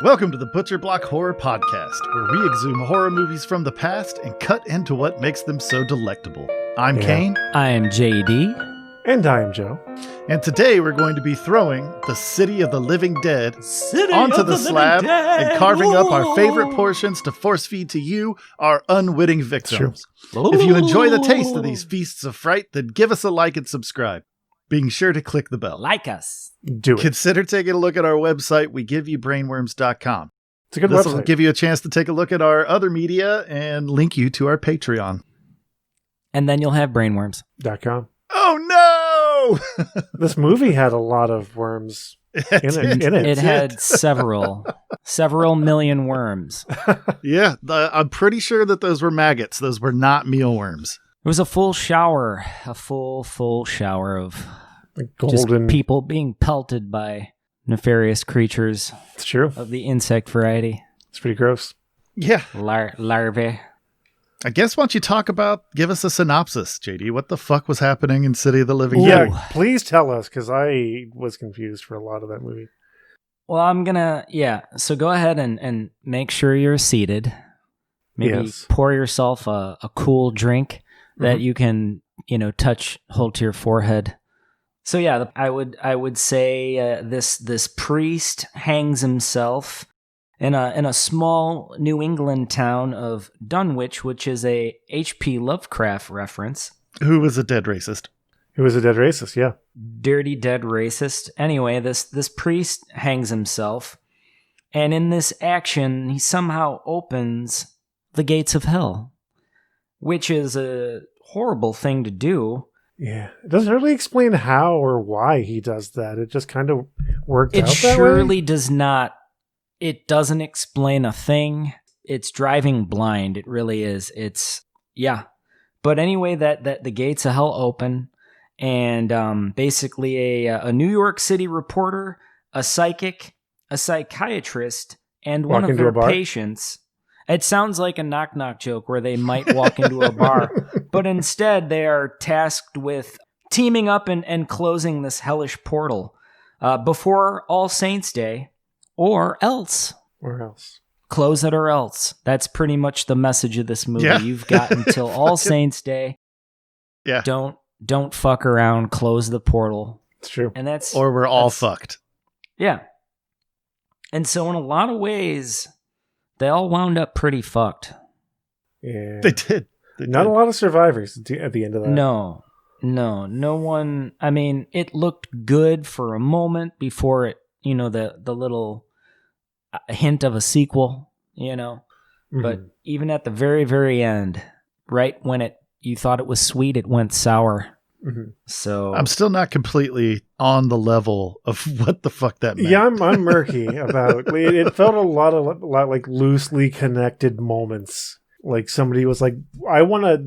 Welcome to the Butcher Block Horror Podcast, where we exhume horror movies from the past and cut into what makes them so delectable. I'm Kane. I am JD. And I am Joe. And today we're going to be throwing the City of the Living Dead onto the slab and carving up our favorite portions to force feed to you, our unwitting victims. If you enjoy the taste of these feasts of fright, then give us a like and subscribe. Being sure to click the bell. Like us. Do it. Consider taking a look at our website, wegiveYouBrainworms.com. It's a good This website. will give you a chance to take a look at our other media and link you to our Patreon. And then you'll have brainworms. .com. Oh no! This movie had a lot of worms in it. It had several million worms. Yeah, I'm pretty sure that those were maggots. Those were not mealworms. It was a full shower, a full shower of Golden. just people being pelted by nefarious creatures It's true. of the insect variety. It's pretty gross. Yeah. Larvae. I guess why don't you give us a synopsis, JD. What the fuck was happening in City of the Living Yeah, Dead? please tell us, because I was confused for a lot of that movie. Well, I'm gonna, so go ahead and make sure you're seated. Maybe Yes. pour yourself a cool drink that you can, hold to your forehead. So yeah, I would say this priest hangs himself in a small New England town of Dunwich, which is a H.P. Lovecraft reference. Who was a dead racist? He was a dead racist, yeah. Dirty dead racist. Anyway, this priest hangs himself, and in this action, he somehow opens the gates of hell, which is a horrible thing to do. Yeah. It doesn't really explain how or why he does that. It just kind of worked out that way. It surely does not. It doesn't explain a thing. It's driving blind. It really is. But anyway, that the gates of hell open, and basically a New York City reporter, a psychic, a psychiatrist, and one Walk of into their a bar? patients. It sounds like a knock-knock joke where they might walk into a bar, but instead they are tasked with teaming up and closing this hellish portal before All Saints' Day, or else. Or else. Close it or else. That's pretty much the message of this movie. Yeah. You've got until All Saints' Day. Yeah. Don't fuck around. Close the portal. It's true. And that's Or we're all fucked. Yeah. And so in a lot of ways, they all wound up pretty fucked. Yeah. They did. Not a lot of survivors at the end of that. No one. I mean, it looked good for a moment before it, the little hint of a sequel, but even at the very, very end, right when you thought it was sweet, it went sour. Mm-hmm. So I'm still not completely on the level of what the fuck that meant. Yeah, I'm murky about it. It felt a lot like loosely connected moments. Like somebody was like,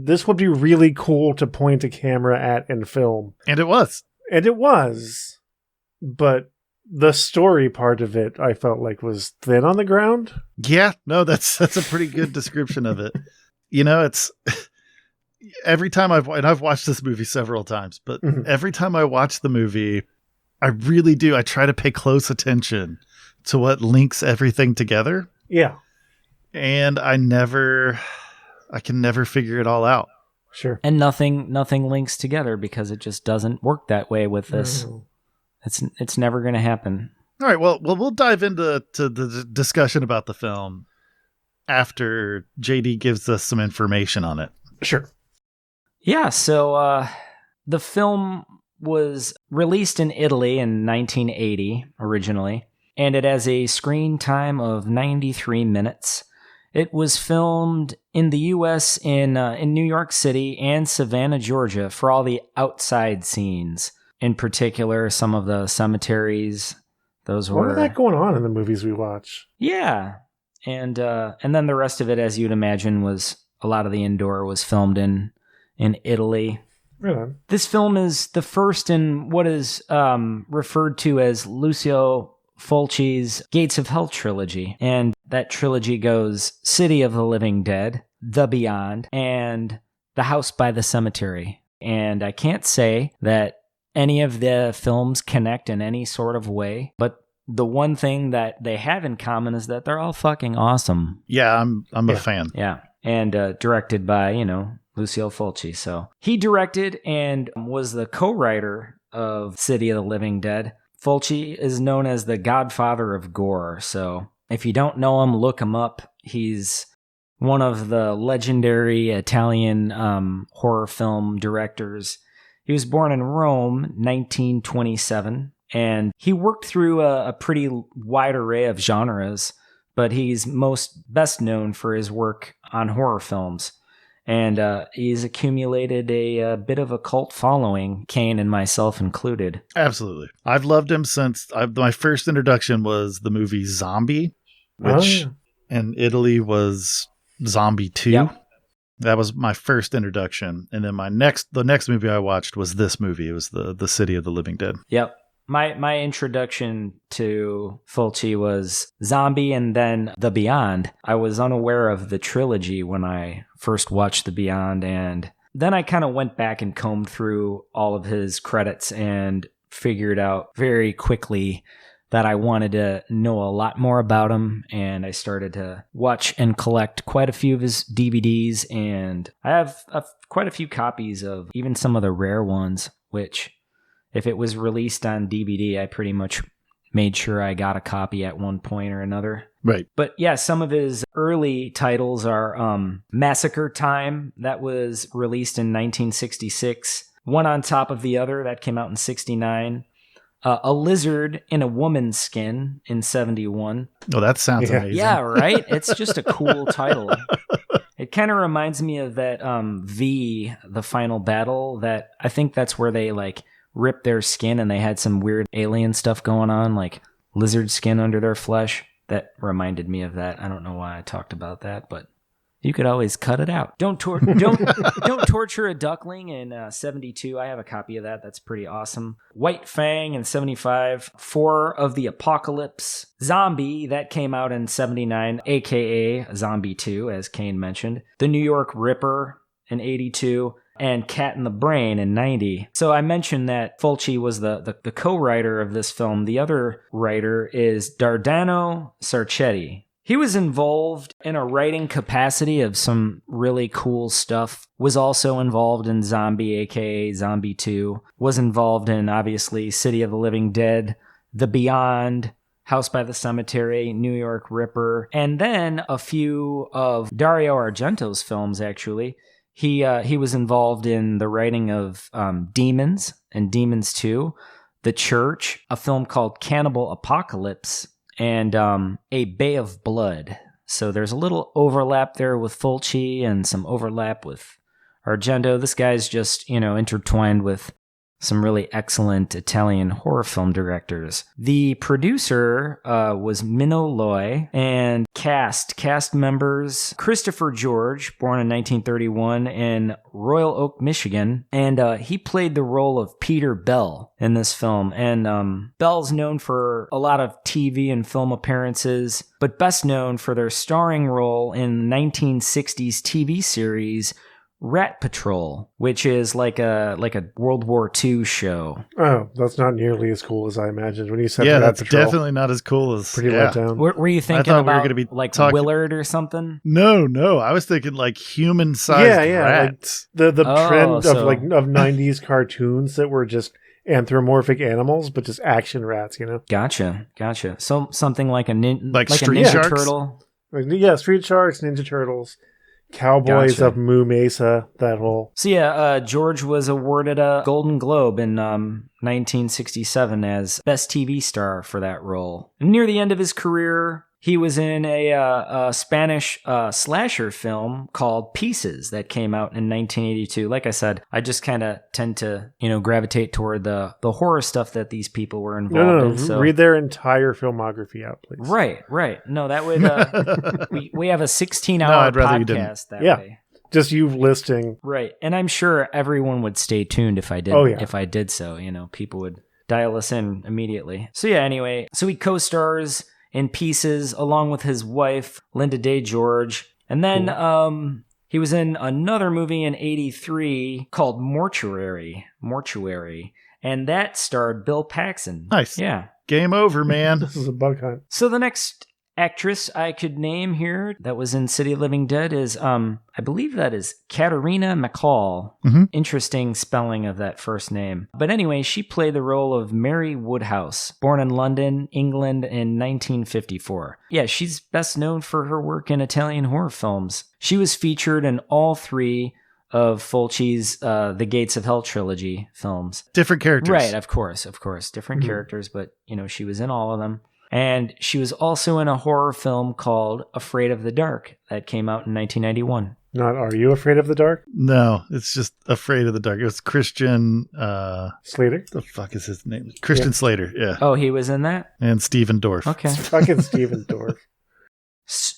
this would be really cool to point a camera at and film. And it was. And it was. But the story part of it, I felt like was thin on the ground. Yeah, no, that's a pretty good description of it. It's every time I've watched this movie several times, but every time I watch the movie, I really do. I try to pay close attention to what links everything together. Yeah. And I can never figure it all out. Sure. And nothing links together because it just doesn't work that way with this. No. It's never going to happen. All right. Well, we'll dive into the discussion about the film after JD gives us some information on it. Sure. Yeah. So the film was released in Italy in 1980 originally, and it has a screen time of 93 minutes. It was filmed in the U.S. in New York City and Savannah, Georgia, for all the outside scenes. In particular, some of the cemeteries. Those What were was that going on in the movies we watch? Yeah, and then the rest of it, as you'd imagine, was a lot of the indoor was filmed in Italy. Right on. This film is the first in what is referred to as Lucio Fulci's Gates of Hell trilogy. And that trilogy goes City of the Living Dead, The Beyond, and The House by the Cemetery. And I can't say that any of the films connect in any sort of way, but the one thing that they have in common is that they're all fucking awesome. Yeah, I'm a fan. Yeah. And directed by, Lucio Fulci. So he directed and was the co-writer of City of the Living Dead. Fulci is known as the godfather of gore. So if you don't know him, look him up. He's one of the legendary Italian horror film directors. He was born in Rome, 1927, and he worked through a pretty wide array of genres, but he's best known for his work on horror films. And he's accumulated a bit of a cult following, Kane and myself included. Absolutely. I've loved him since my first introduction was the movie Zombie, which in Italy was Zombie 2. Yep. That was my first introduction. And then the next movie I watched was this movie. It was the City of the Living Dead. Yep. My introduction to Fulci was Zombie and then The Beyond. I was unaware of the trilogy when I first watched The Beyond, and then I kind of went back and combed through all of his credits and figured out very quickly that I wanted to know a lot more about him, and I started to watch and collect quite a few of his DVDs, and I have quite a few copies of even some of the rare ones, which if it was released on DVD, I pretty much made sure I got a copy at one point or another. Right. But yeah, some of his early titles are Massacre Time, that was released in 1966. One on Top of the Other, that came out in 69. A Lizard in a Woman's Skin in 71. Oh, that sounds amazing. Yeah, right? It's just a cool title. It kind of reminds me of that V, The Final Battle, that I think that's where they ripped their skin and they had some weird alien stuff going on, like lizard skin under their flesh. That reminded me of that. I don't know why I talked about that, but you could always cut it out. Don't torture a duckling in 72. I have a copy of that. That's pretty awesome. White Fang in 75. 4 of the Apocalypse. Zombie, that came out in 79, aka Zombie 2, as Kane mentioned. The New York Ripper in 82. And Cat in the Brain in 90. So I mentioned that Fulci was the co-writer of this film. The other writer is Dardano Sarcetti. He was involved in a writing capacity of some really cool stuff. Was also involved in Zombie, aka Zombie 2. Was involved in, obviously, City of the Living Dead, The Beyond, House by the Cemetery, New York Ripper, and then a few of Dario Argento's films, actually. He was involved in the writing of Demons and Demons 2, The Church, a film called Cannibal Apocalypse, and A Bay of Blood. So there's a little overlap there with Fulci and some overlap with Argento. This guy's just, intertwined with some really excellent Italian horror film directors. The producer was Mino Loy, and cast members Christopher George, born in 1931 in Royal Oak, Michigan, and he played the role of Peter Bell in this film. And Bell's known for a lot of TV and film appearances, but best known for their starring role in 1960s TV series Rat Patrol, which is like a World War II show. Oh, that's not nearly as cool as I imagined when you said Rat Patrol. That's definitely not as cool as pretty let down. Were you thinking about we were gonna be Willard or something? No, I was thinking like human-sized rats. Like the trend of 90s cartoons that were just anthropomorphic animals, but just action rats. Gotcha. So something like a Street Ninja Sharks? Turtle. Street Sharks, Ninja Turtles. Cowboys of Moo Mesa, that whole... So yeah, George was awarded a Golden Globe in 1967 as Best TV Star for that role. Near the end of his career, he was in a Spanish slasher film called Pieces that came out in 1982. Like I said, I just kind of tend to, gravitate toward the horror stuff that these people were involved in. So. Read their entire filmography out, please. Right. No, that would... we have a 16-hour podcast that way. Just you listing. Right. And I'm sure everyone would stay tuned if I did. If I did so, people would dial us in immediately. So yeah, anyway. So he co-stars in Pieces along with his wife, Linda Day George. And then he was in another movie in 83 called Mortuary. And that starred Bill Paxton. Nice. Yeah. Game over, man. This is a bug hunt. So the next actress I could name here that was in City of Living Dead is, I believe that is Katerina McCall. Mm-hmm. Interesting spelling of that first name. But anyway, she played the role of Mary Woodhouse, born in London, England in 1954. Yeah, she's best known for her work in Italian horror films. She was featured in all three of Fulci's The Gates of Hell trilogy films. Different characters. Right, of course. Different characters, but, she was in all of them. And she was also in a horror film called Afraid of the Dark that came out in 1991. Not Are You Afraid of the Dark? No, it's just Afraid of the Dark. It was Christian... Slater? The fuck is his name? Christian Slater, yeah. Oh, he was in that? And Stephen Dorff. Okay. Fucking Stephen Dorff.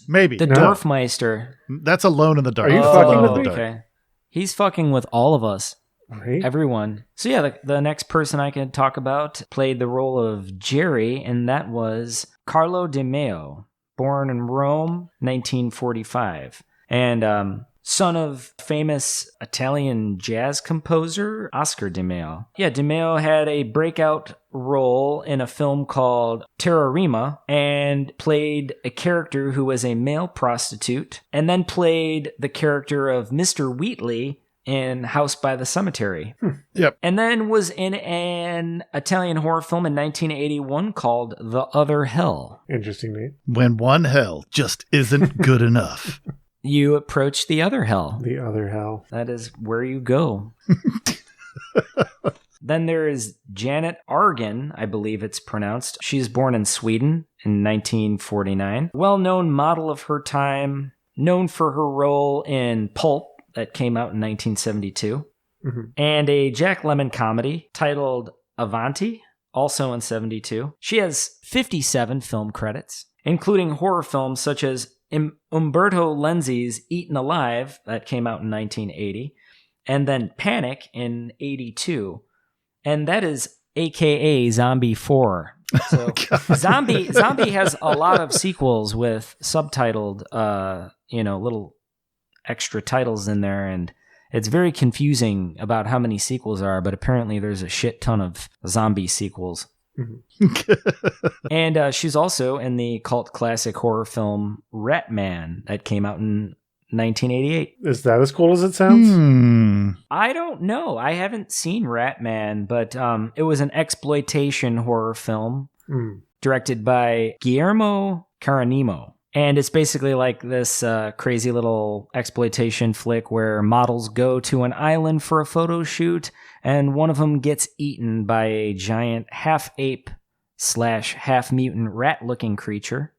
Maybe. The Dorfmeister. That's Alone in the Dark. Are you fucking with me? Okay. He's fucking with all of us. Right? Everyone. So yeah, the next person I could talk about played the role of Jerry, and that was Carlo Di Meo, born in Rome, 1945. And son of famous Italian jazz composer Oscar Di Meo. Yeah, Di Meo had a breakout role in a film called Terrorima and played a character who was a male prostitute, and then played the character of Mr. Wheatley in House by the Cemetery. Yep. And then was in an Italian horror film in 1981 called The Other Hell. Interesting name. When one hell just isn't good enough. You approach the other hell. The Other Hell. That is where you go. Then there is Janet Argan, I believe it's pronounced. She's born in Sweden in 1949. Well-known model of her time, known for her role in Pulp, that came out in 1972, and a Jack Lemmon comedy titled Avanti, also in 72. She has 57 film credits, including horror films such as Umberto Lenzi's Eaten Alive, that came out in 1980, and then Panic in 82, and that is AKA Zombie 4. So Zombie has a lot of sequels with subtitled, little extra titles in there, and it's very confusing about how many sequels are, but apparently there's a shit ton of zombie sequels. And she's also in the cult classic horror film Rat Man that came out in 1988. Is that as cool as it sounds? I don't know. I haven't seen Rat Man, but it was an exploitation horror film directed by Guillermo Caranimo. And it's basically like this crazy little exploitation flick where models go to an island for a photo shoot, and one of them gets eaten by a giant half-ape / half-mutant rat-looking creature.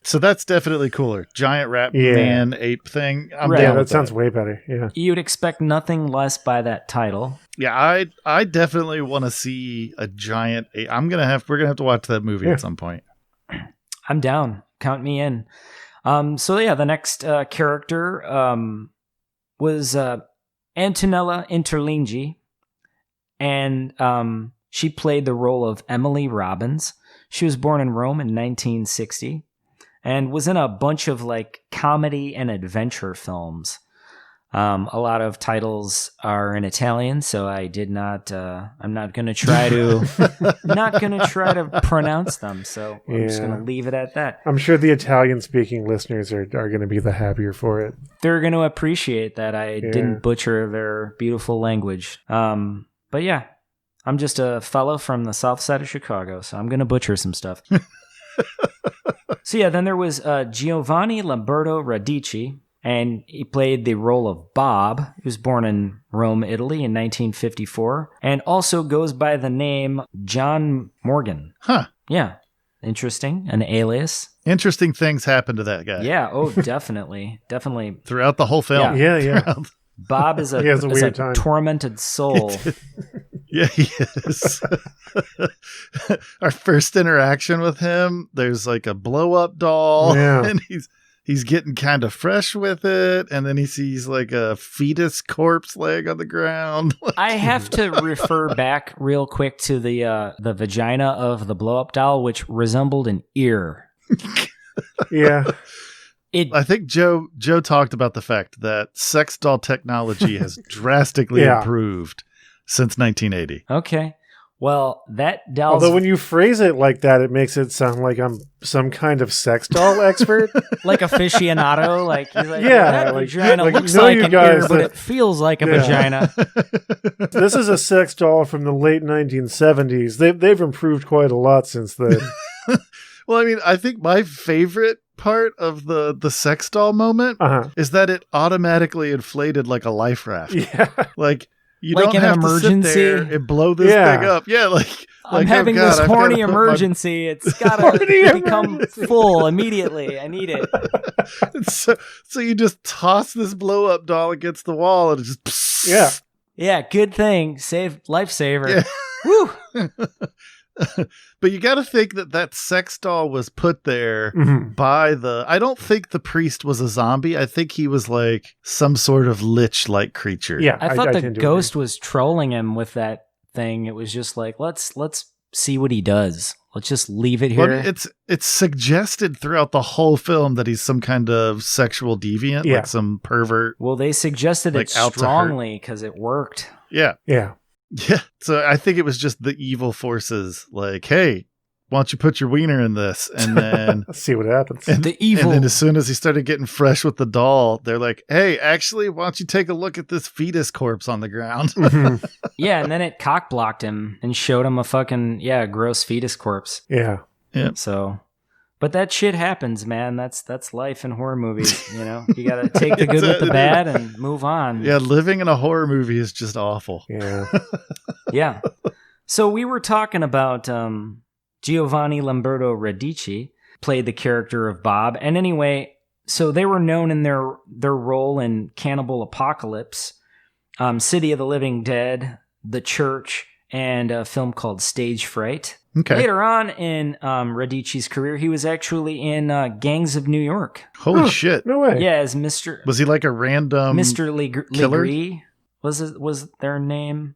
So that's definitely cooler. Giant rat man ape thing. I'm Right. down That with sounds way better. Yeah. You'd expect nothing less by that title. Yeah, I definitely want to see a giant ape. We're gonna have to watch that movie at some point. I'm down. Count me in. So yeah, the next character was Antonella Interlinghi, and she played the role of Emily Robbins. She was born in Rome in 1960 and was in a bunch of like comedy and adventure films. A lot of titles are in Italian, so I did not. I'm not going to try to pronounce them. So I'm just going to leave it at that. I'm sure the Italian-speaking listeners are going to be the happier for it. They're going to appreciate that I didn't butcher their beautiful language. But yeah, I'm just a fellow from the south side of Chicago, so I'm going to butcher some stuff. So yeah, then there was Giovanni Lamberto Radici. And he played the role of Bob. He was born in Rome, Italy in 1954, and also goes by the name John Morgan. Huh. Yeah. Interesting. An alias. Interesting things happen to that guy. Yeah. Oh, definitely. Definitely. Throughout the whole film. Yeah. Bob is a weird time. tormented soul. Yeah, he is. Our first interaction with him, there's like a blow-up doll, and he's getting kind of fresh with it, and then he sees like a fetus corpse leg on the ground. I have to refer back real quick to the vagina of the blow-up doll, which resembled an ear. Yeah. I think Joe talked about the fact that sex doll technology has drastically improved since 1980. Okay. Well, that doll. Although when you phrase it like that, it makes it sound like I'm some kind of sex doll expert. Like aficionado, like he's like, Yeah, that like- vagina like, looks no, like you an guys, ear, but that- it feels like a Yeah. vagina. This is a sex doll from the late 1970s. They've improved quite a lot since then. Well, I mean, I think my favorite part of the sex doll moment Uh-huh. is that it automatically inflated like a life raft. Yeah. Like you Like don't in an have to emergency? sit there and blow this Yeah. thing up. Yeah, like I'm like, having oh God, this I've gotta horny put my- emergency. It's gotta Horny become emergency. full immediately. I need it. so you just toss this blow up doll against the wall and it just Yeah. Yeah, good thing. Save lifesaver. Yeah. Woo! But you got to think that sex doll was put there Mhm. by I don't think the priest was a zombie. I think he was like some sort of lich-like creature. Yeah. I thought the tend to ghost was trolling him with that thing. It was just like, let's see what he does. Let's just leave it here. Well, I mean, it's suggested throughout the whole film that he's some kind of sexual deviant, Yeah. like some pervert. Well, they suggested Like, it out to hurt. strongly because it worked. Yeah. agree. Yeah. Yeah. So I think it was just the evil forces like, hey, why don't you put your wiener in this? And then Let's see what happens. The evil. And then as soon as he started getting fresh with the doll, they're like, hey, actually, why don't you take a look at this fetus corpse on the ground? Mhm. Yeah, and then it cock blocked him and showed him a fucking gross fetus corpse. Yeah. So, but that shit happens, man. That's life in horror movies. You know, you gotta take the good with the bad and move on. Yeah, living in a horror movie is just awful. Yeah. Yeah. So we were talking about Giovanni Lamberto Radici played the character of Bob, and anyway, so they were known in their role in Cannibal Apocalypse, City of the Living Dead, The Church, and a film called Stage Fright. Okay. Later on in Radici's career, he was actually in Gangs of New York. Holy Huh. shit. No way. Yeah, as Mr. Was he like a random Mr. killer? Legree was their name.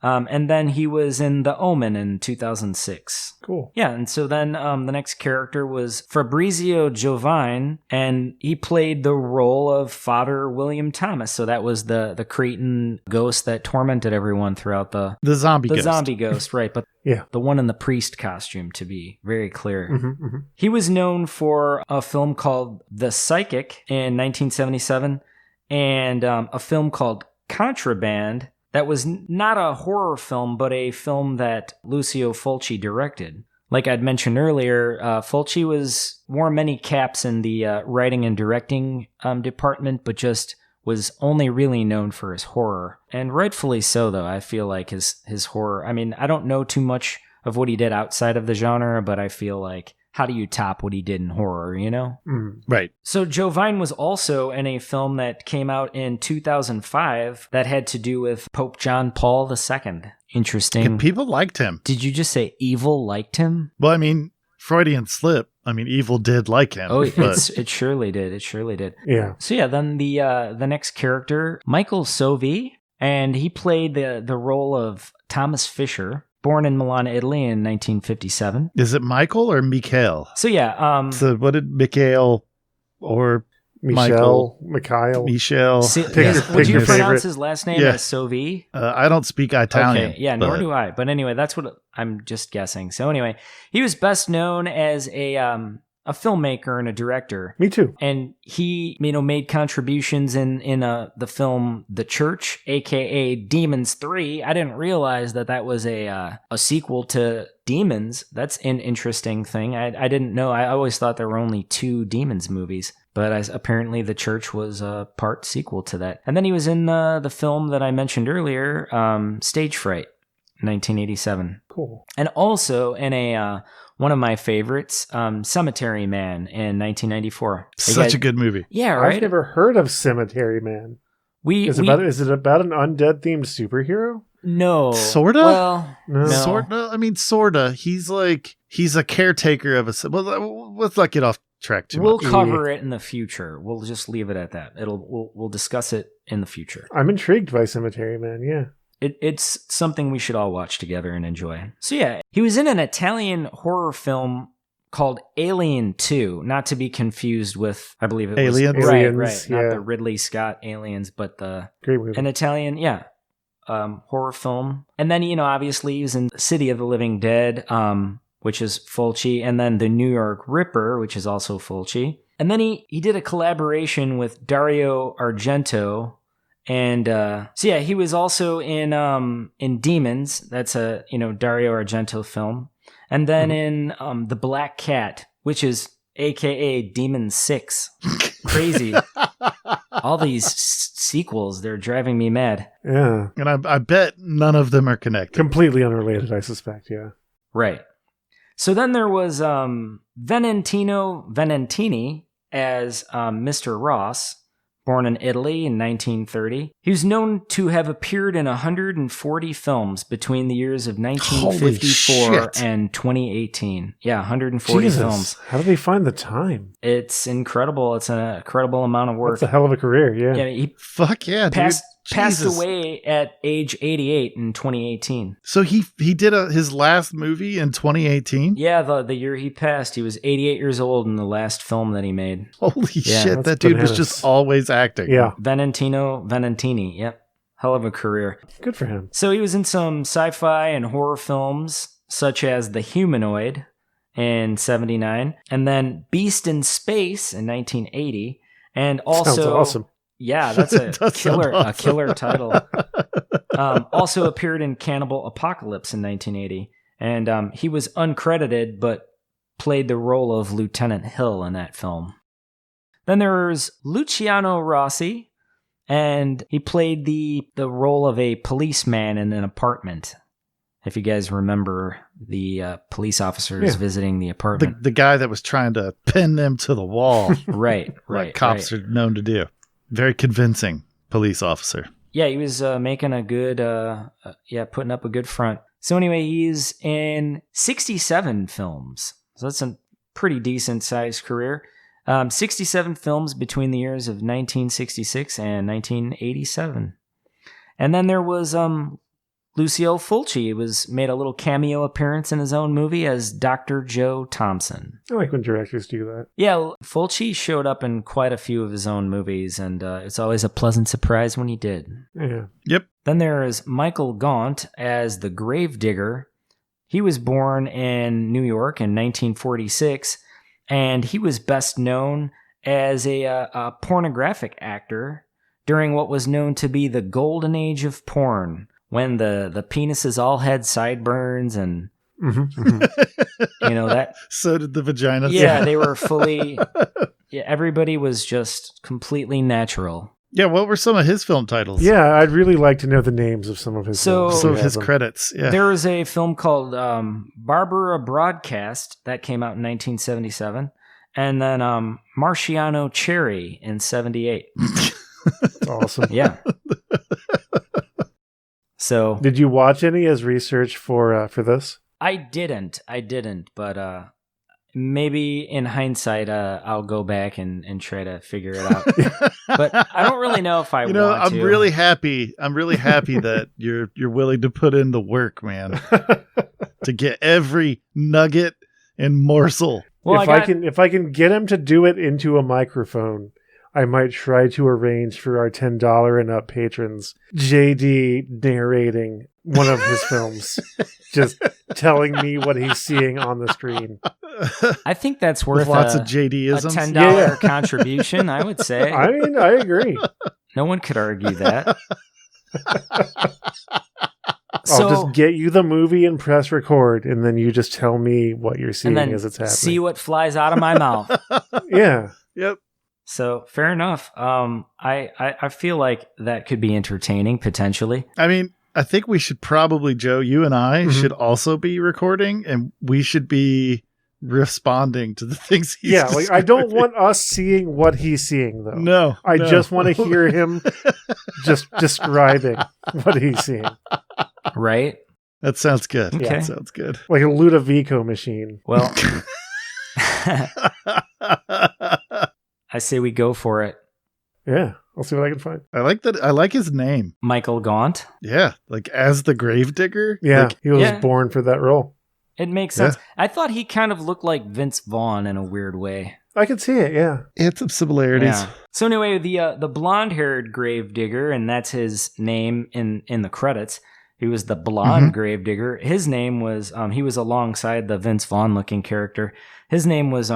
And then he was in The Omen in 2006. Cool. Yeah, and so then the next character was Fabrizio Giovine, and he played the role of Father William Thomas. So that was the Cretan ghost that tormented everyone throughout the zombie ghost. zombie ghost, right? But Yeah. the one in the priest costume, to be very clear. Mm-hmm. He was known for a film called The Psychic in 1977 and a film called Contraband that was not a horror film, but a film that Lucio Fulci directed. Like I'd mentioned earlier, Fulci wore many caps in the writing and directing department, but just was only really known for his horror. And rightfully so, though. I feel like his horror... I mean, I don't know too much of what he did outside of the genre, but I feel like, how do you top what he did in horror, you know? Mm. Right. So Giovine was also in a film that came out in 2005 that had to do with Pope John Paul II. Interesting. And people liked him. Did you just say evil liked him? Well, I mean, Freudian slip. I mean, evil did like him. Oh, but it surely did. It surely did. Yeah. So yeah, then the next character, Michael Sovi, and he played the role of Thomas Fisher, born in Milan, Italy in 1957. is it Michael or Mikhail? So yeah, So what did Mikhail or Mikhail. Michelle? would you your pronounce favorite. his last name Yeah. as Sovi? I don't speak Italian. Okay, yeah, nor do I. But anyway, that's what I'm just guessing. So anyway, he was best known as a filmmaker and a director. Me too. And he, made contributions in the film The Church, aka Demons 3. I didn't realize that was a sequel to Demons. That's an interesting thing. I didn't know. I always thought there were only 2 Demons movies. But apparently The Church was a part sequel to that. And then he was in the film that I mentioned earlier, Stage Fright, 1987. Cool. And also in a one of my favorites, Cemetery Man in 1994. Such a good movie. Yeah, right? I've never heard of Cemetery Man. Is it about an undead themed superhero? No. Sorta? Well, No. Sorta. I mean, sorta. He's a caretaker of a. Well, let's not get off track too we'll much. cover it in the future. We'll just leave it at that. We'll discuss it in the future. I'm intrigued by Cemetery Man, yeah. It's something we should all watch together and enjoy. So yeah, he was in an Italian horror film called Alien 2, not to be confused with, I believe it was Aliens? Right, Aliens, not yeah. the Ridley Scott Aliens, but Great movie. an Italian, horror film. And then, obviously he was in City of the Living Dead, which is Fulci, and then The New York Ripper, which is also Fulci. And then he did a collaboration with Dario Argento. And he was also in Demons. That's a Dario Argento film. And then in The Black Cat, which is AKA Demon 6. Crazy. All these sequels, they're driving me mad. Yeah. And I bet none of them are connected. Completely unrelated, I suspect, yeah. Right. So then there was Valentino Valentini as Mr. Ross, born in Italy in 1930. He was known to have appeared in 140 films between the years of 1954 and 2018. Yeah, 140 films. How do they find the time? It's incredible. It's an incredible amount of work. That's a hell of a career, yeah. Yeah, he Fuck yeah, passed Jesus. away at age 88 in 2018. So he did his last movie in 2018? Yeah, the year he passed, he was 88 years old in the last film that he made. Holy shit, that's that dude bananas. was just always acting. Yeah. Valentino Valentini, yep. Hell of a career. Good for him. So he was in some sci-fi and horror films, such as The Humanoid in 1979, and then Beast in Space in 1980, and also... Sounds awesome. Yeah, that's a killer, awesome. a killer title. Also appeared in Cannibal Apocalypse in 1980, and he was uncredited, but played the role of Lieutenant Hill in that film. Then there's Luciano Rossi, and he played the role of a policeman in an apartment. If you guys remember the police officers visiting the apartment. The guy that was trying to pin them to the wall. Right. Like cops are known to do. Very convincing police officer. Yeah, he was making a good, putting up a good front. So anyway, he's in 67 films. So that's a pretty decent sized career. 67 films between the years of 1966 and 1987. And then there was Lucio Fulci. He made a little cameo appearance in his own movie as Dr. Joe Thompson. I like when directors do that. Yeah, Fulci showed up in quite a few of his own movies, and it's always a pleasant surprise when he did. Yeah. Yep. Then there is Michael Gaunt as the Gravedigger. He was born in New York in 1946, and he was best known as a pornographic actor during what was known to be the golden age of porn, when the penises all had sideburns and that. So did the vaginas. Yeah, they were fully. Yeah, everybody was just completely natural. Yeah, what were some of his film titles? Yeah, I'd really like to know the names of some of his films. Some of his credits. Yeah. There was a film called Barbara Broadcast that came out in 1977, and then Marciano Cherry in 1978. That's awesome. Yeah. So, did you watch any as research for this? I didn't, but maybe in hindsight, I'll go back and try to figure it out. But I don't really know if I want to. I'm really happy that you're willing to put in the work, man, to get every nugget and morsel. Well, if I can get him to do it into a microphone, I might try to arrange for our $10 and up patrons JD narrating one of his films, just telling me what he's seeing on the screen. I think that's worth lots of JD-isms. A $10 contribution, I would say. I mean, I agree. No one could argue that. I'll just get you the movie and press record, and then you just tell me what you're seeing and then as it's happening. See what flies out of my mouth. Yeah. Yep. So fair enough. I feel like that could be entertaining potentially. I mean, I think we should probably, Joe, you and I should also be recording, and we should be responding to the things he's like I don't want us seeing what he's seeing, though. No. I just want to hear him just describing what he's seeing. Right? That sounds good. Okay. That sounds good. Like a Ludovico machine. Well, I say we go for it. Yeah, I'll see what I can find. I like that. I like his name. Michael Gaunt. Yeah, like as the Gravedigger. Yeah, Like, he was born for that role. It makes sense. I thought he kind of looked like Vince Vaughn in a weird way. I could see it, yeah. It's some similarities. Yeah. So anyway, the blonde-haired gravedigger, and that's his name in the credits. He was the blonde gravedigger. His name was he was alongside the Vince Vaughn-looking character. His name was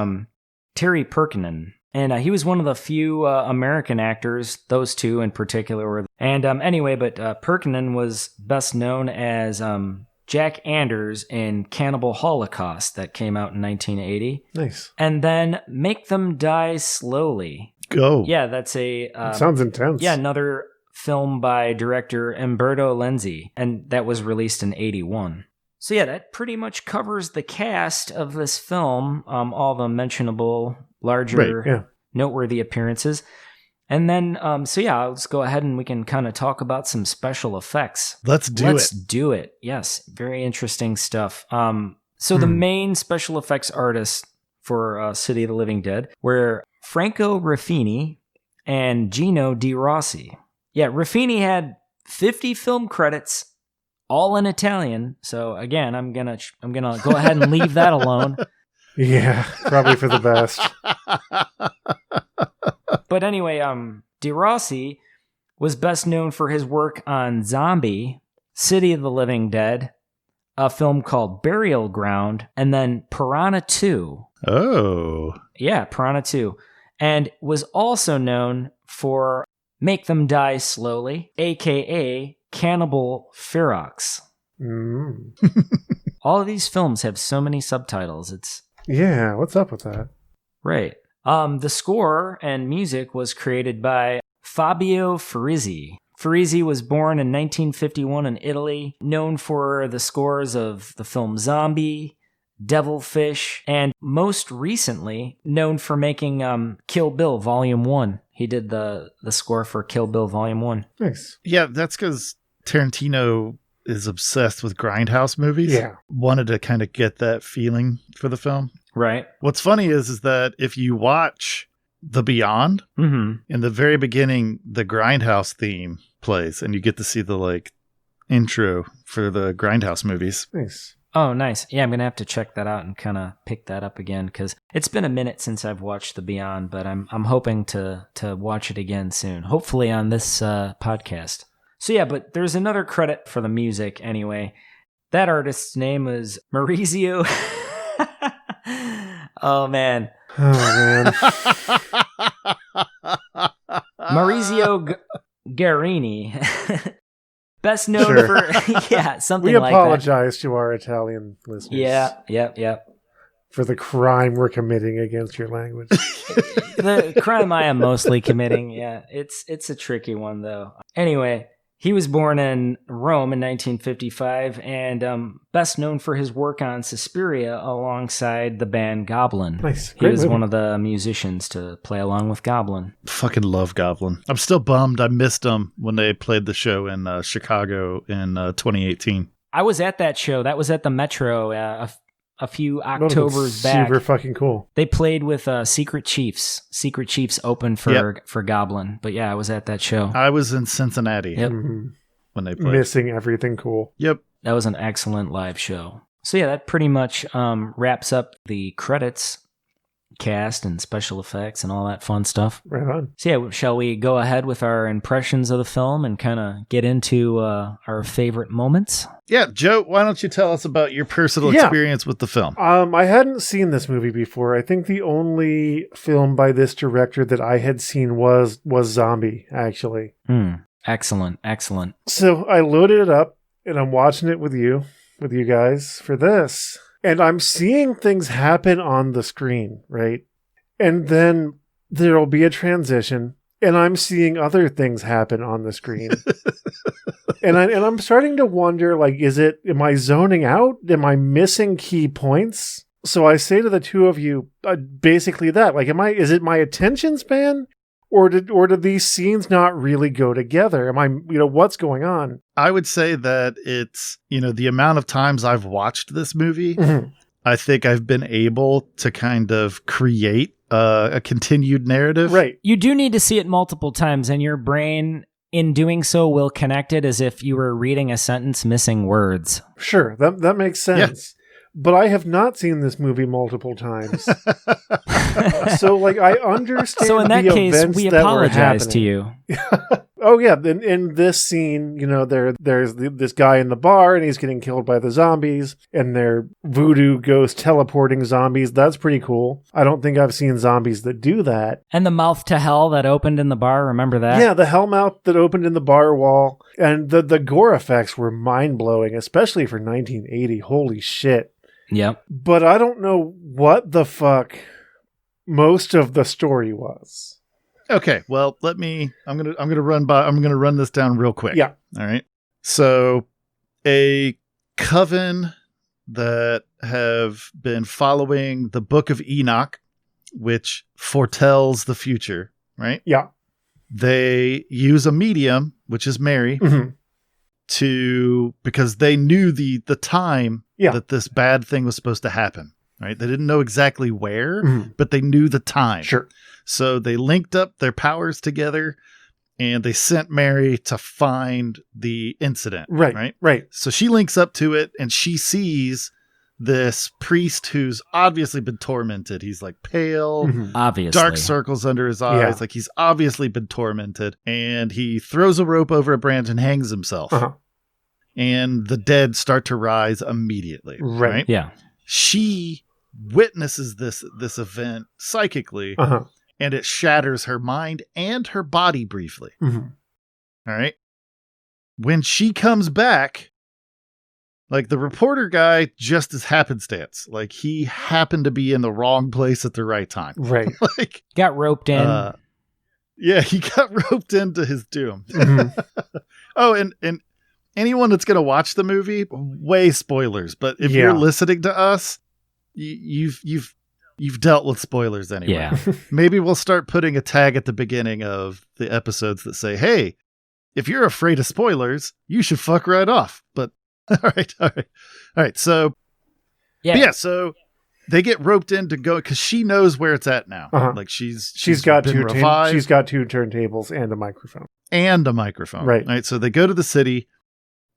Terry Perkinen. And he was one of the few American actors, those two in particular were. And anyway, but Perkinen was best known as Jack Anders in Cannibal Holocaust that came out in 1980. Nice. And then Make Them Die Slowly. Go. Yeah, that's a... sounds intense. Yeah, another film by director Umberto Lenzi, and that was released in 81. So yeah, that pretty much covers the cast of this film, all the mentionable, larger, noteworthy appearances. And then, let's go ahead and we can kind of talk about some special effects. Let's do it. Yes, very interesting stuff. So the main special effects artists for City of the Living Dead were Franco Ruffini and Gino De Rossi. Yeah, Ruffini had 50 film credits, all in Italian. So again, I'm gonna go ahead and leave that alone. Yeah, probably for the best. But anyway, De Rossi was best known for his work on Zombie, City of the Living Dead, a film called Burial Ground, and then Piranha 2. Oh. Yeah, Piranha 2. And was also known for Make Them Die Slowly, a.k.a. Cannibal Ferox. All of these films have so many subtitles. Yeah, what's up with that? Right. The score and music was created by Fabio Farizzi. Farizzi was born in 1951 in Italy, known for the scores of the film Zombie, Devilfish, and most recently known for making Kill Bill Volume 1. He did the score for Kill Bill Volume 1. Nice. Yeah, that's because Tarantino is obsessed with grindhouse movies. Yeah. Wanted to kind of get that feeling for the film. Right. What's funny is that if you watch The Beyond, in the very beginning, the grindhouse theme plays, and you get to see the intro for the grindhouse movies. Nice. Oh, nice. Yeah, I'm going to have to check that out and kind of pick that up again, because it's been a minute since I've watched The Beyond, but I'm hoping to watch it again soon, hopefully on this podcast. So yeah, but there's another credit for the music anyway. That artist's name is Maurizio... Oh, man. Maurizio Guarini. Best known for, something like that. We apologize to our Italian listeners. Yeah. For the crime we're committing against your language. The crime I am mostly committing, it's a tricky one, though. Anyway, he was born in Rome in 1955 and best known for his work on Suspiria alongside the band Goblin. Nice. He was one of the musicians to play along with Goblin. Fucking love Goblin. I'm still bummed I missed them when they played the show in Chicago in 2018. I was at that show. That was at the Metro a few Octobers back. Super fucking cool. They played with Secret Chiefs. Secret Chiefs opened for Goblin. But yeah, I was at that show. I was in Cincinnati when they played. Missing everything cool. Yep. That was an excellent live show. So yeah, that pretty much wraps up the credits, cast and special effects and all that fun stuff. Right on. So yeah, shall we go ahead with our impressions of the film and kind of get into our favorite moments? Yeah, Joe, why don't you tell us about your personal experience with the film? I hadn't seen this movie before. I think the only film by this director that I had seen was Zombie, actually. Excellent. So I loaded it up, and I'm watching it with you guys for this. And I'm seeing things happen on the screen, right? And then there'll be a transition, and I'm seeing other things happen on the screen. And I'm starting to wonder, am I zoning out? Am I missing key points? So I say to the two of you, basically that, is it my attention span? Or did these scenes not really go together? What's going on? I would say that it's, the amount of times I've watched this movie, I think I've been able to kind of create a continued narrative. Right. You do need to see it multiple times, and your brain, in doing so, will connect it as if you were reading a sentence missing words. Sure, that makes sense. but I have not seen this movie multiple times. So, like, I understand. So in that the case, events we that were apologize to happening. you. Oh yeah, in this scene, there's this guy in the bar and he's getting killed by the zombies, and they're voodoo ghost teleporting zombies. That's pretty cool. I don't think I've seen zombies that do that. And the mouth to hell that opened in the bar, remember that? Yeah, the hellmouth that opened in the bar wall, and the gore effects were mind-blowing, especially for 1980. Holy shit. Yep. But I don't know what the fuck most of the story was. Okay, well, I'm gonna run this down real quick. Yeah. All right. So, a coven that have been following the Book of Enoch, which foretells the future, right? Yeah. They use a medium, which is Mary, Mm-hmm. because they knew the time Yeah. that this bad thing was supposed to happen, right? They didn't know exactly where, Mhm. but they knew the time. Sure. So they linked up their powers together and they sent Mary to find the incident. Right. So she links up to it and she sees this priest who's obviously been tormented. He's like pale, Mhm. Obviously. dark circles under his eyes. Yeah. Like he's obviously been tormented, and he throws a rope over a branch and hangs himself. Uh-huh. And the dead start to rise immediately. Right. Yeah. She witnesses this event psychically, Uh-huh. and it shatters her mind and her body briefly. Mhm. All right. When she comes back, like the reporter guy just is happenstance. Like he happened to be in the wrong place at the right time. Right. Like Got roped in. yeah, he got roped into his doom. Mhm. Oh, and anyone that's going to watch the movie, way spoilers. But if Yeah. you're listening to us, you've dealt with spoilers anyway. Yeah. Maybe we'll start putting a tag at the beginning of the episodes that say, "Hey, if you're afraid of spoilers, you should fuck right off." But all right. So Yeah. so they get roped in to go because she knows where it's at now. Uh-huh. Like she's got been two revived she's got two turntables and a microphone. and a microphone. Right. So they go to the city,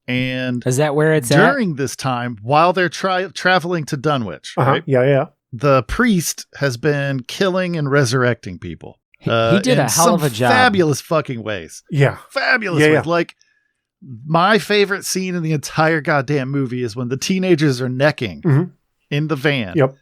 and Is that where it's at? during this time, while they're traveling to Dunwich, Uh-huh. right, Yeah. the priest has been killing and resurrecting people. He did in a hell of a some job. Fabulous fucking ways. Yeah. Fabulous Yeah, ways. yeah. Like, my favorite scene in the entire goddamn movie is when the teenagers are necking Mhm. in the van. Yep.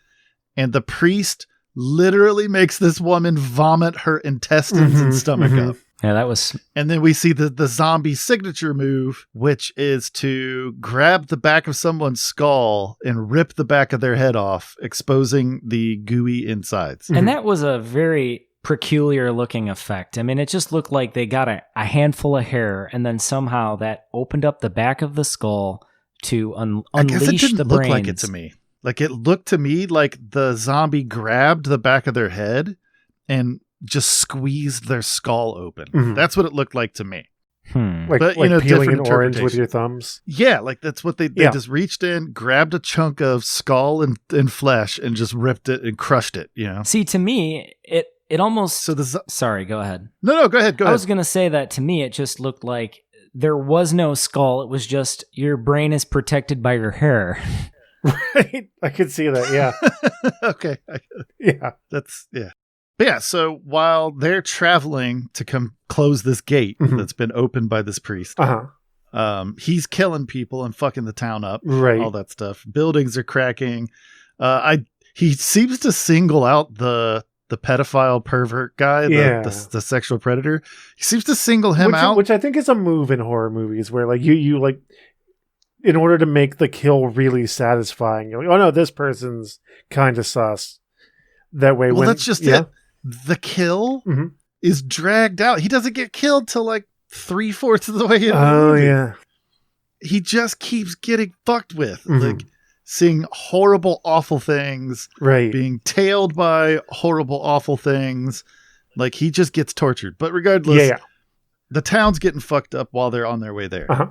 And the priest literally makes this woman vomit her intestines and Mhm, stomach mhm. up. Yeah, that was. And then we see the zombie signature move, which is to grab the back of someone's skull and rip the back of their head off, exposing the gooey insides. And that was a very peculiar looking effect. I mean, it just looked like they got a handful of hair and then somehow that opened up the back of the skull to I guess it unleash didn't the look brains. like it to me. Like it looked to me like the zombie grabbed the back of their head and just squeezed their skull open. Mhm. That's what it looked like to me. Like, But, like peeling different an orange with interpretation. your thumbs. Yeah, like that's what they Yeah. just reached in, grabbed a chunk of skull and flesh and just ripped it and crushed it, See, to me, it almost. So Sorry, go ahead. No, go ahead. I was going to say that to me, it just looked like there was no skull. It was just your brain is protected by your hair. Right. I could see that. Yeah. Okay. Yeah. Yeah. But yeah, so while they're traveling to come close this gate Mhm. that's been opened by this priest, Uh-huh. he's killing people and fucking the town up, Right. all that stuff. Buildings are cracking. He seems to single out the pedophile pervert guy, Yeah. the sexual predator. He seems to single him out. Which I think is a move in horror movies where like you like in order to make the kill really satisfying, you're like, oh no, this person's kind of sus. That way Well, when that's just it. The kill Mhm. is dragged out. He doesn't get killed till like 3/4 of the way in. Oh yeah. He just keeps getting fucked with. Mhm. Like seeing horrible, awful things, Right. being tailed by horrible, awful things. Like he just gets tortured. But regardless, Yeah. the town's getting fucked up while they're on their way there. Uh-huh.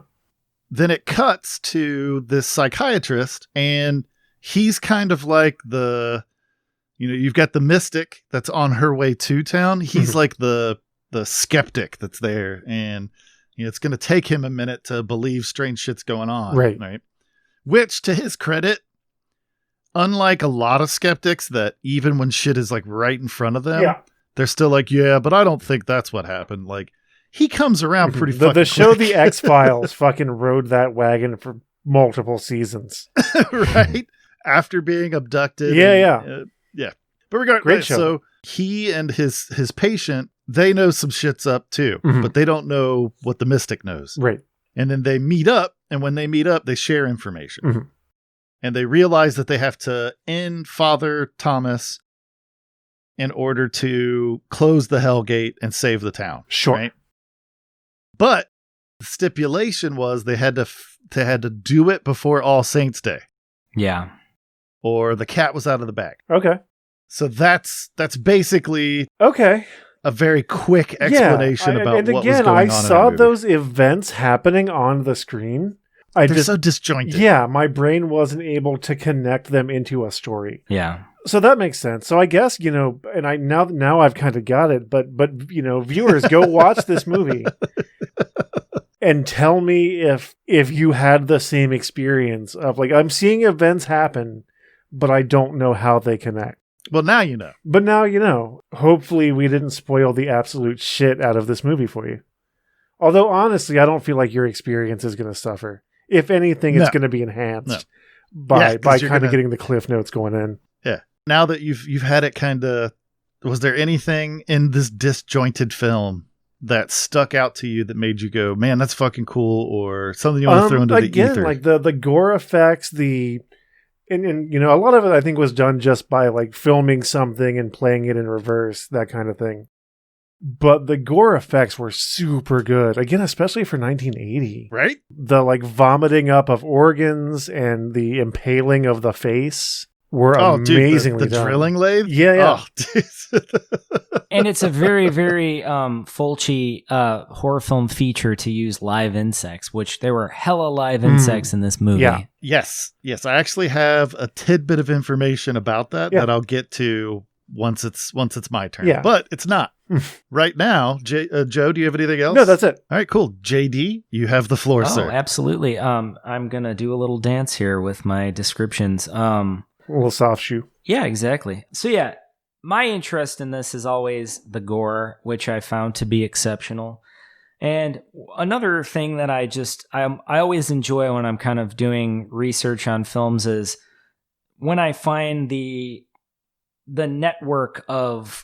Then it cuts to this psychiatrist, and he's kind of like you've got the mystic that's on her way to town. He's Mhm. like the skeptic that's there, and it's going to take him a minute to believe strange shit's going on. Right. Which, to his credit, unlike a lot of skeptics that even when shit is like right in front of them, Yeah. they're still like, yeah, but I don't think that's what happened. Like, he comes around pretty the fucking show quick. The X-Files fucking rode that wagon for multiple seasons. Right? After being abducted. Yeah. Yeah. But regardless, Great show. so he and his patient, they know some shit's up too, but they don't know what the mystic knows. Right. And then they meet up, and when they meet up, they share information. And they realize that they have to end Father Thomas in order to close the Hell Gate and save the town. Sure. Right? But the stipulation was they had to do it before All Saints Day, Yeah. or the cat was out of the bag. Okay. So that's basically Okay. a very quick explanation about what was going on. I in saw that movie. those events happening on the screen. They're so disjointed. Yeah, my brain wasn't able to connect them into a story. Yeah. So that makes sense. So I guess, and I now I've kind of got it, but viewers, go watch this movie and tell me if you had the same experience of like, I'm seeing events happen, but I don't know how they connect. Well, now you know. But now you know. Hopefully we didn't spoil the absolute shit out of this movie for you. Although honestly, I don't feel like your experience is going to suffer. If anything, it's going to be enhanced by kind of getting the cliff notes going in. Yeah. Now that you've had it kind of, was there anything in this disjointed film that stuck out to you that made you go, man, that's fucking cool, or something you want to throw into the ether? Like the gore effects, and a lot of it I think was done just by like filming something and playing it in reverse, that kind of thing. But the gore effects were super good. Again, especially for 1980. Right? The like vomiting up of organs and the impaling of the face were amazingly the done. drilling lathe? Yeah. Oh, And it's a very, very Fulci horror film feature to use live insects, which there were hella live insects in this movie. Yeah. Yes. I actually have a tidbit of information about that I'll get to once it's my turn. Yeah. But it's not. Right now, Joe, do you have anything else? No, that's it. All right, cool. JD, you have the floor, Oh, sir. absolutely. I'm going to do a little dance here with my descriptions. A little soft shoe. Yeah, exactly. So yeah, my interest in this is always the gore, which I found to be exceptional. And another thing that I always enjoy when I'm kind of doing research on films is when I find the network of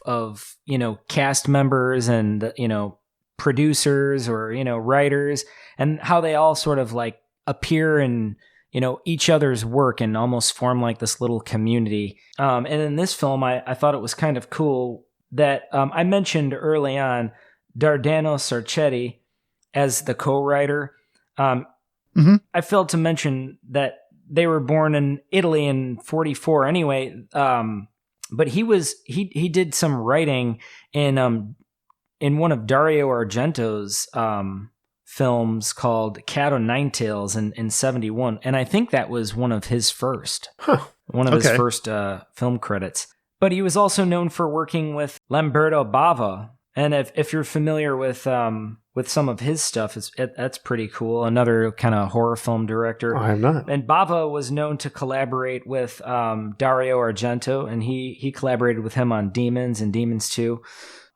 cast members and producers or writers, and how they all sort of like appear in each other's work and almost form like this little community. And in this film, I thought it was kind of cool that I mentioned early on Dardano Sarcetti as the co-writer. I failed to mention that they were born in Italy in 1944 anyway. But he did some writing in one of Dario Argento's films called Cat o' Nine Tails in 1971, and I think that was one of his first his first film credits. But he was also known for working with Lamberto Bava, and if you're familiar with some of his stuff, that's pretty cool. Another kind of horror film director. I'm not. And Bava was known to collaborate with Dario Argento, and he collaborated with him on Demons and Demons 2.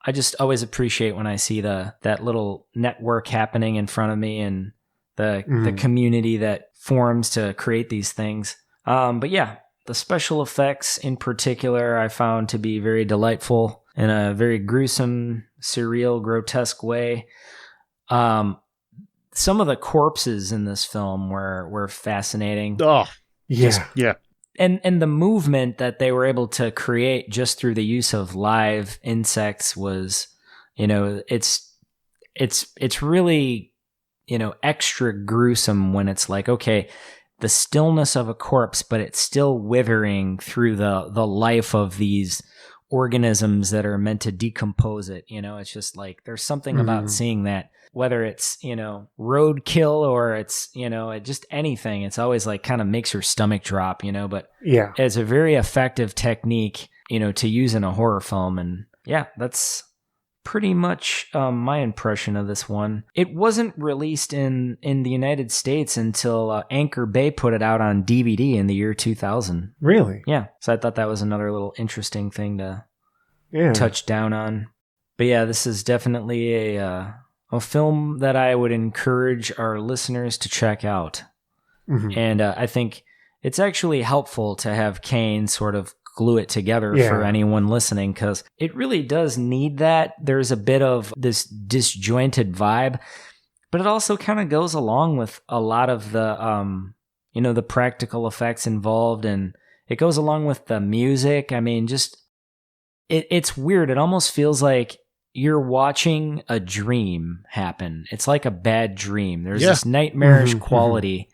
I just always appreciate when I see that little network happening in front of me and the community that forms to create these things. But yeah, the special effects in particular I found to be very delightful in a very gruesome, surreal, grotesque way. Some of the corpses in this film were fascinating. Oh, yeah. And the movement that they were able to create just through the use of live insects was, it's really, extra gruesome when it's like, okay, the stillness of a corpse, but it's still withering through the life of these organisms that are meant to decompose it. It's just like, there's something about seeing that, whether it's, roadkill or it's, just anything. It's always like kind of makes your stomach drop, but yeah, it's a very effective technique, to use in a horror film. And yeah, that's pretty much my impression of this one. It wasn't released in the United States until Anchor Bay put it out on DVD in the year 2000. Really? Yeah. So I thought that was another little interesting thing to touch down on. But yeah, this is definitely a film that I would encourage our listeners to check out. Mm-hmm. And I think it's actually helpful to have Kane sort of glue it together for anyone listening, because it really does need that. There's a bit of this disjointed vibe, but it also kind of goes along with a lot of the, the practical effects involved, and it goes along with the music. I mean, just, it's weird. It almost feels like you're watching a dream happen. It's like a bad dream. There's this nightmarish quality.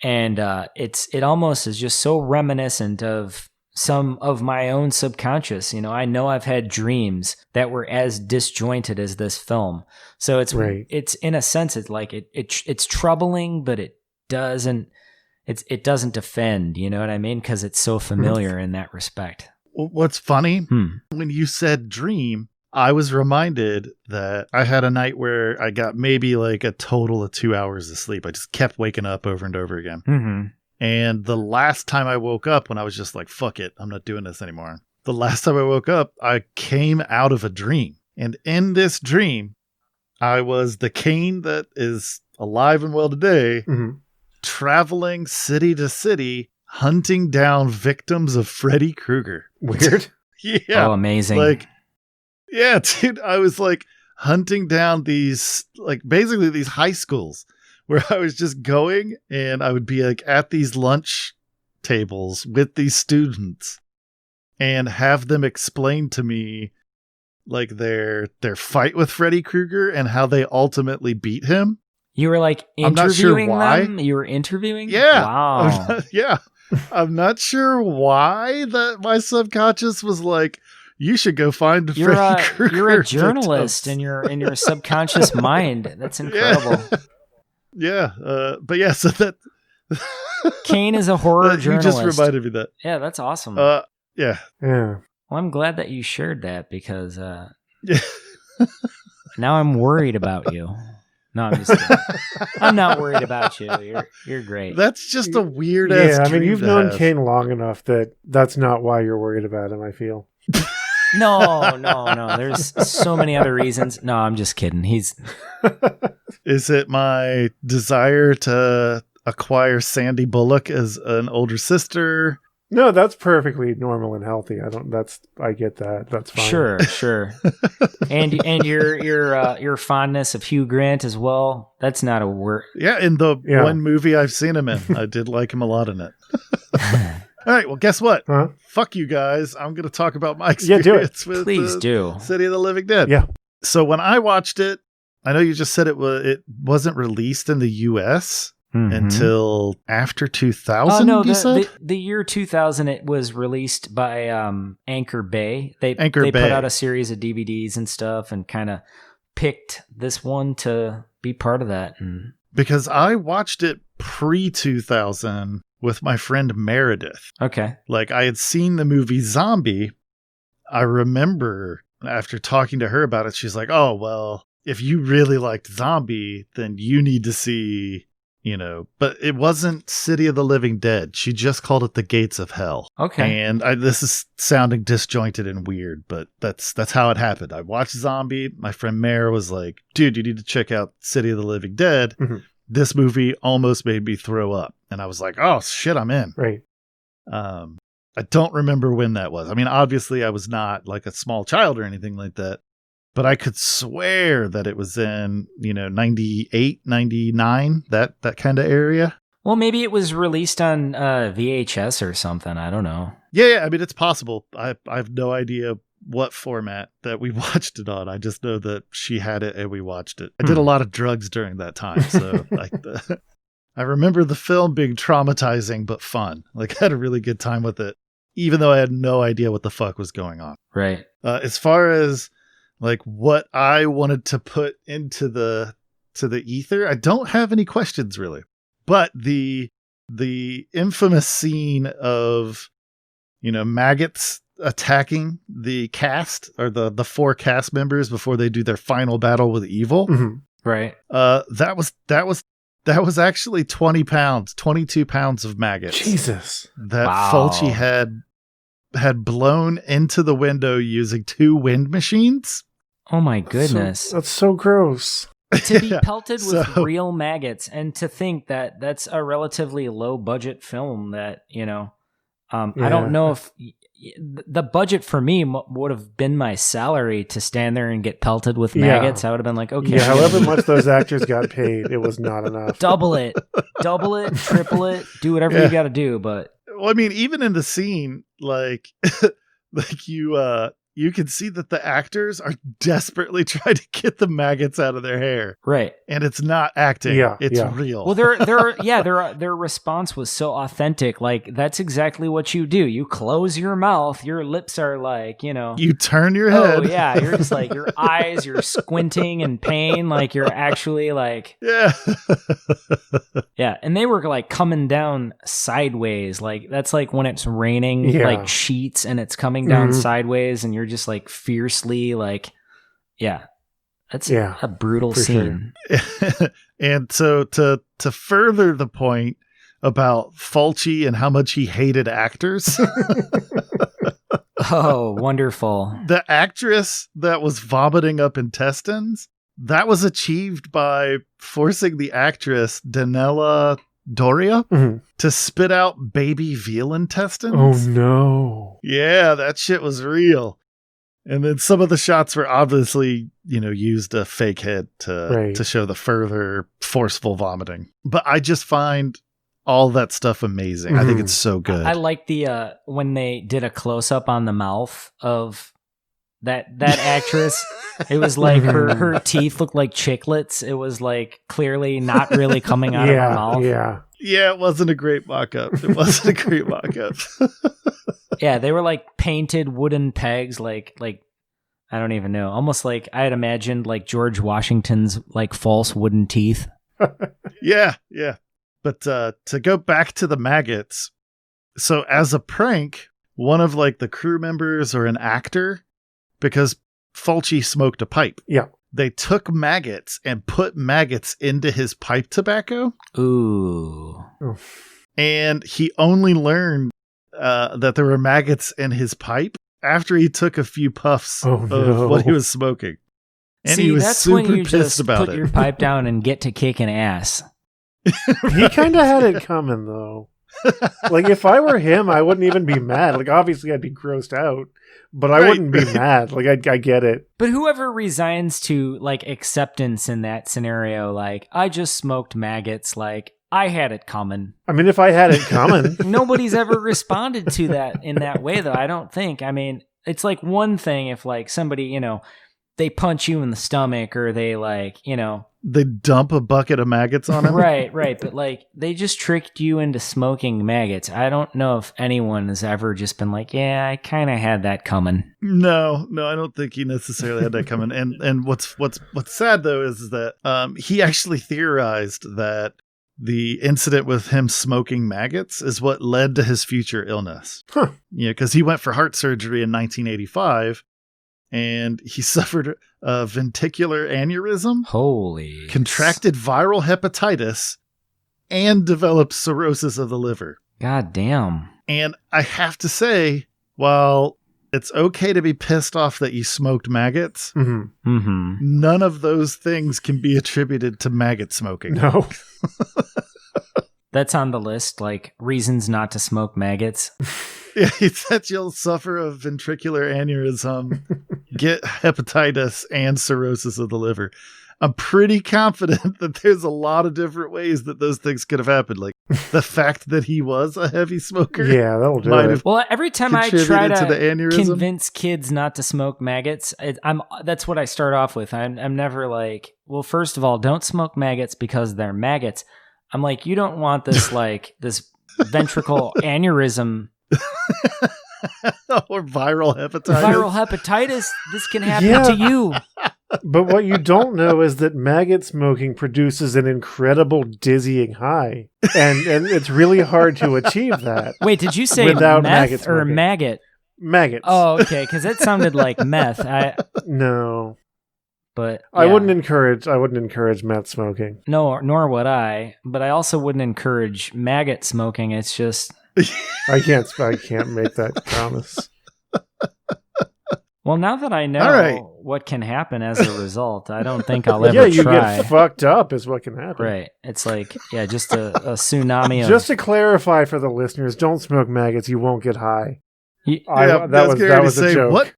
And it almost is just so reminiscent of some of my own subconscious. I know I've had dreams that were as disjointed as this film. So it's in a sense, it's like it's troubling, but it doesn't offend. You know what I mean? Because it's so familiar in that respect. What's funny, when you said dream, I was reminded that I had a night where I got maybe like a total of 2 hours of sleep. I just kept waking up over and over again. Mm-hmm. And the last time I woke up, when I was just like, fuck it, I'm not doing this anymore. The last time I woke up, I came out of a dream. And in this dream, I was the Kane that is alive and well today, traveling city to city, hunting down victims of Freddy Krueger. Weird. Yeah. Oh, amazing. Yeah, dude, I was like hunting down these, like basically these high schools where I was just going, and I would be like at these lunch tables with these students and have them explain to me like their fight with Freddy Krueger and how they ultimately beat him. You were like interviewing them? You were interviewing? Yeah. Wow. I'm not sure why that my subconscious was like, you should go find Freddy Krueger. You're a journalist in your subconscious mind. That's incredible. Yeah. But yeah, so that Kane is a horror journalist. You just reminded me that. Yeah, that's awesome. Yeah. Well, I'm glad that you shared that, because now I'm worried about you. No, I'm just kidding. I'm not worried about you. You're great. That's just a weird ass. Yeah, I mean, you've known Kane long enough that that's not why you're worried about him, I feel. No. There's so many other reasons. No, I'm just kidding. Is it my desire to acquire Sandy Bullock as an older sister? No, that's perfectly normal and healthy. I get that. That's fine. Sure. and your fondness of Hugh Grant as well. That's not a word. Yeah, in the one movie I've seen him in, I did like him a lot in it. All right, well, guess what? Huh? Fuck you guys. I'm going to talk about my experience with Please do. City of the Living Dead. Yeah. So when I watched it, I know you just said it wasn't released in the U.S. until after 2000. No, you said? the year 2000 it was released by Anchor Bay. They put out a series of DVDs and stuff, and kind of picked this one to be part of that. Because I watched it pre-2000 with my friend Meredith. Okay. Like, I had seen the movie Zombie. I remember after talking to her about it, she's like, oh, well, if you really liked Zombie, then you need to see, but it wasn't City of the Living Dead. She just called it The Gates of Hell. Okay. And this is sounding disjointed and weird, but that's how it happened. I watched Zombie. My friend Mare was like, dude, you need to check out City of the Living Dead. Mm-hmm. This movie almost made me throw up. And I was like, oh, shit, I'm in. Right. I don't remember when that was. I mean, obviously, I was not like a small child or anything like that. But I could swear that it was in, 98, 99, that kind of area. Well, maybe it was released on VHS or something. I don't know. Yeah. I mean, it's possible. I have no idea what format that we watched it on. I just know that she had it and we watched it. I did a lot of drugs during that time. So I remember the film being traumatizing but fun. Like, I had a really good time with it, even though I had no idea what the fuck was going on. Right. As far as like what I wanted to put into the ether, I don't have any questions really. But the infamous scene of, maggots attacking the cast or the 4 cast members before they do their final battle with evil. Mhm. Right. That was actually 20 pounds, 22 pounds of maggots. Jesus. That Wow. Fulci had blown into the window using 2 wind machines. Oh my goodness. That's so gross. To be Yeah, pelted with so- real maggots, and to think that that's a relatively low budget film that, I Yeah. don't know if the budget for me would have been my salary to stand there and get pelted with Yeah. maggots. I would have been like, okay. Yeah, however much those actors got paid, it was not enough. Double it, triple it, do whatever Yeah. you got to do. But Well, I mean, even in the scene, like, like you can see that the actors are desperately trying to get the maggots out of their hair, right. and it's not acting. Yeah, it's yeah. real. Well, their response was so authentic. Like, that's exactly what you do. You close your mouth, your lips are like, you turn your oh head. yeah, you're just like your eyes, you're squinting in pain, like you're actually like, Yeah. yeah. And they were like coming down sideways, like that's like when it's raining, Yeah. like sheets, and it's coming down Mhm. sideways, and you're just like fiercely like, yeah. That's Yeah, a brutal for scene. And so to further the point about Fulci and how much he hated actors, Oh, wonderful. the actress that was vomiting up intestines, that was achieved by forcing the actress Danella Doria Mhm. to spit out baby veal Oh intestines. no. Yeah, that shit was real. And then some of the shots were obviously, used a fake head Right. to show the further forceful vomiting. But I just find all that stuff amazing. I think Mhm. it's so good. I like the when they did a close up on the mouth of that actress. It was like her teeth looked like chiclets. It was like clearly not really coming out of her mouth. Yeah. Yeah, it wasn't a great mock-up. It wasn't a great mock-up. Yeah, they were like painted wooden pegs, like I don't even know. Almost like I had imagined like George Washington's like false wooden teeth. Yeah. But to go back to the maggots, so as a prank, one of like the crew members or an actor, because Fulci smoked a pipe, Yeah. they took maggots and put maggots into his pipe tobacco, Ooh. and he only learned that there were maggots in his pipe after he took a few puffs Oh, no. of what he was smoking. And See, he was that's super when you pissed just about put it. your pipe down and get to kicking ass. He kind of had it coming though. Like if I were him, I wouldn't even be mad. Like obviously I'd be grossed out, but I Right, wouldn't be right. mad. Like I get it. But whoever resigns to like acceptance in that scenario, like I just smoked maggots, like I had it coming. I mean, if I had it coming, Nobody's ever responded to that in that way, though. I don't think. I mean, it's like one thing if like somebody, they punch you in the stomach or they like, They dump a bucket of maggots on him. right. But like they just tricked you into smoking maggots. I don't know if anyone has ever just been like, yeah, I kind of had that coming. No, I don't think he necessarily had that coming. And what's sad though is that he actually theorized that the incident with him smoking maggots is what led to his future illness. Huh. Yeah, because he went for heart surgery in 1985, and he suffered a ventricular aneurysm, Holy. contracted viral hepatitis, and developed cirrhosis of the liver. God damn. And I have to say, while it's okay to be pissed off that you smoked maggots, Mhm. Mm-hmm. none of those things can be attributed to maggot smoking. No. That's on the list, like reasons not to smoke maggots. Yeah, it's that you'll suffer a ventricular aneurysm, get hepatitis, and cirrhosis of the liver. I'm pretty confident that there's a lot of different ways that those things could have happened. Like the fact that he was a heavy smoker. Yeah, that'll do Might it. have Well, every time I try contributed to the to aneurysm. convince kids not to smoke maggots, that's what I start off with. I'm never like, well, first of all, don't smoke maggots because they're maggots. I'm like, you don't want this like this ventricle aneurysm, Or viral hepatitis. viral hepatitis. This can happen Yeah. to you. But what you don't know is that maggot smoking produces an incredible dizzying high. And it's really hard to achieve that. Wait, did you say Without meth maggot or smoking. maggot? Maggots. Oh, okay, because it sounded like meth. No. But I yeah. wouldn't encourage meth smoking. No, nor would I. But I also wouldn't encourage maggot smoking. It's just I can't make that promise. well, now that I know All right. what can happen as a result, I don't think I'll ever Yeah, you try. get fucked up is what can happen. Right. It's like, just a tsunami of... Just to clarify for the listeners, don't smoke maggots. You won't get high. I That was a joke.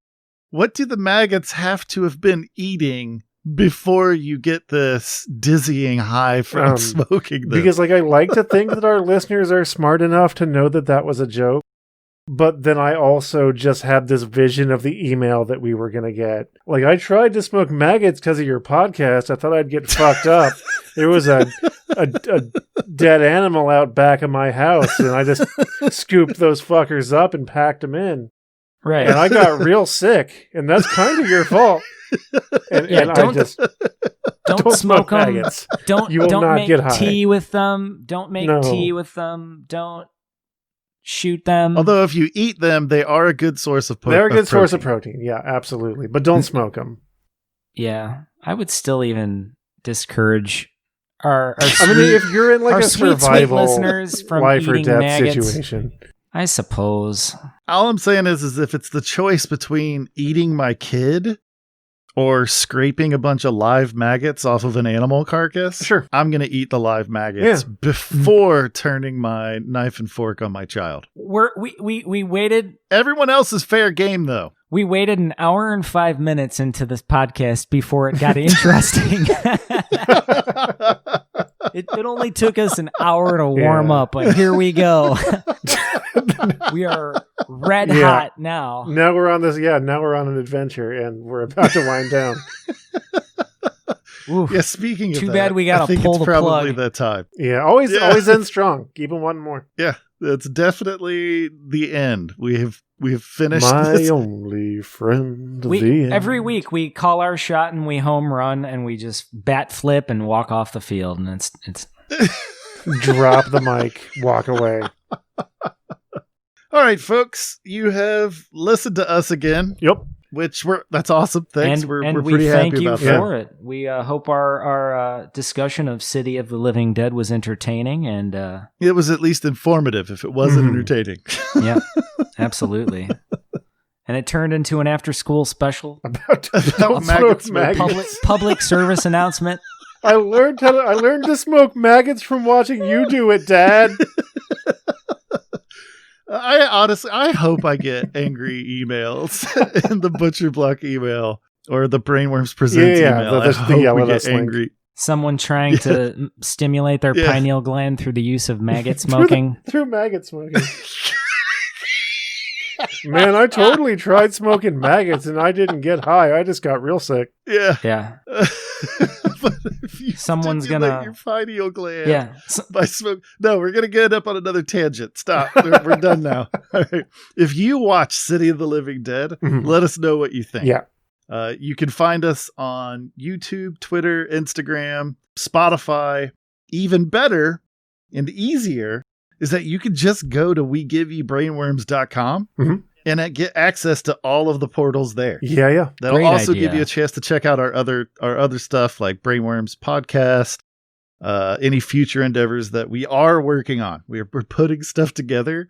What do the maggots have to have been eating before you get this dizzying high from smoking them? Because I like to think that our listeners are smart enough to know that was a joke. But then I also just had this vision of the email that we were going to get. I tried to smoke maggots because of your podcast. I thought I'd get fucked up. There was a dead animal out back of my house, and I just scooped those fuckers up and packed them in. Right. And I got real sick, and that's kind of your fault. And don't smoke them. Maggots. Don't make tea with them. Don't make tea with them. Don't shoot them. Although if you eat them, they are a good source of protein. They're a good source of protein. Yeah, absolutely. But don't smoke them. Yeah, I would still even discourage our if you're in a survival listeners from life or eating death maggots, situation, I suppose. All I'm saying is if it's the choice between eating my kid or scraping a bunch of live maggots off of an animal carcass, sure, I'm going to eat the live maggots before turning my knife and fork on my child. We waited. Everyone else is fair game, though. We waited an hour and 5 minutes into this podcast before it got interesting. It only took us an hour to warm up, but here we go. We are red hot now. Now we're on this. Yeah, now we're on an adventure, and we're about to wind down. Oof. Yeah, speaking of too that, bad we gotta pull the plug. Probably that time. Yeah, always end strong. Keep them one more. Yeah, that's definitely the end. We've finished. My this. only friend. The end. Every week we call our shot and we home run and we just bat flip and walk off the field and it's drop the mic, walk away. All right, folks, you have listened to us again. Yep. That's awesome. Thanks. We're pretty thank happy about that. you for it. We hope our discussion of City of the Living Dead was entertaining and it was at least informative if it wasn't entertaining. Yeah, absolutely. And it turned into an after-school special about maggots. Public service announcement. I learned to smoke maggots from watching you do it, Dad. I hope I get angry emails in the Butcher Block email or the Brainworms Presents email. I hope we get angry. Link. Someone trying to stimulate their pineal gland through the use of maggot smoking. through maggot smoking. Man, I totally tried smoking maggots and I didn't get high. I just got real sick. Yeah. Yeah. But if you someone's gonna your pineal gland by smoke. No, we're gonna get up on another tangent. Stop. We're done now. All right. If you watch City of the Living Dead, let us know what you think. Yeah. You can find us on YouTube, Twitter, Instagram, Spotify. Even better and easier is that you can just go to WeGiveYouBrainworms.com and get access to all of the portals there. Yeah. That'll Great also idea. give you a chance to check out our other stuff like Brainworms podcast, any future endeavors that we are working on. We're putting stuff together.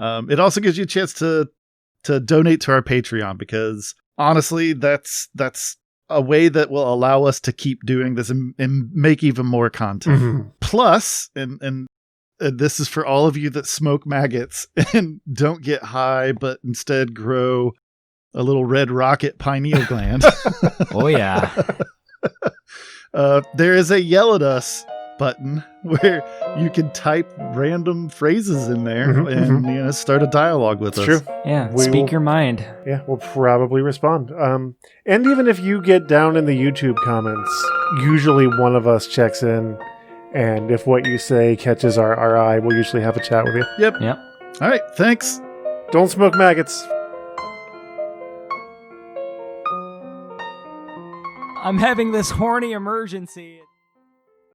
It also gives you a chance to donate to our Patreon because honestly, that's a way that will allow us to keep doing this and make even more content. Plus, and this is for all of you that smoke maggots and don't get high, but instead grow a little red rocket pineal gland. Oh, yeah. There is a yell at us button where you can type random phrases in there and start a dialogue with us. True. Yeah, speak your mind. Yeah, we'll probably respond. And even if you get down in the YouTube comments, usually one of us checks in. And if what you say catches our eye, we'll usually have a chat with you. Yep. All right. Thanks. Don't smoke maggots. I'm having this horny emergency.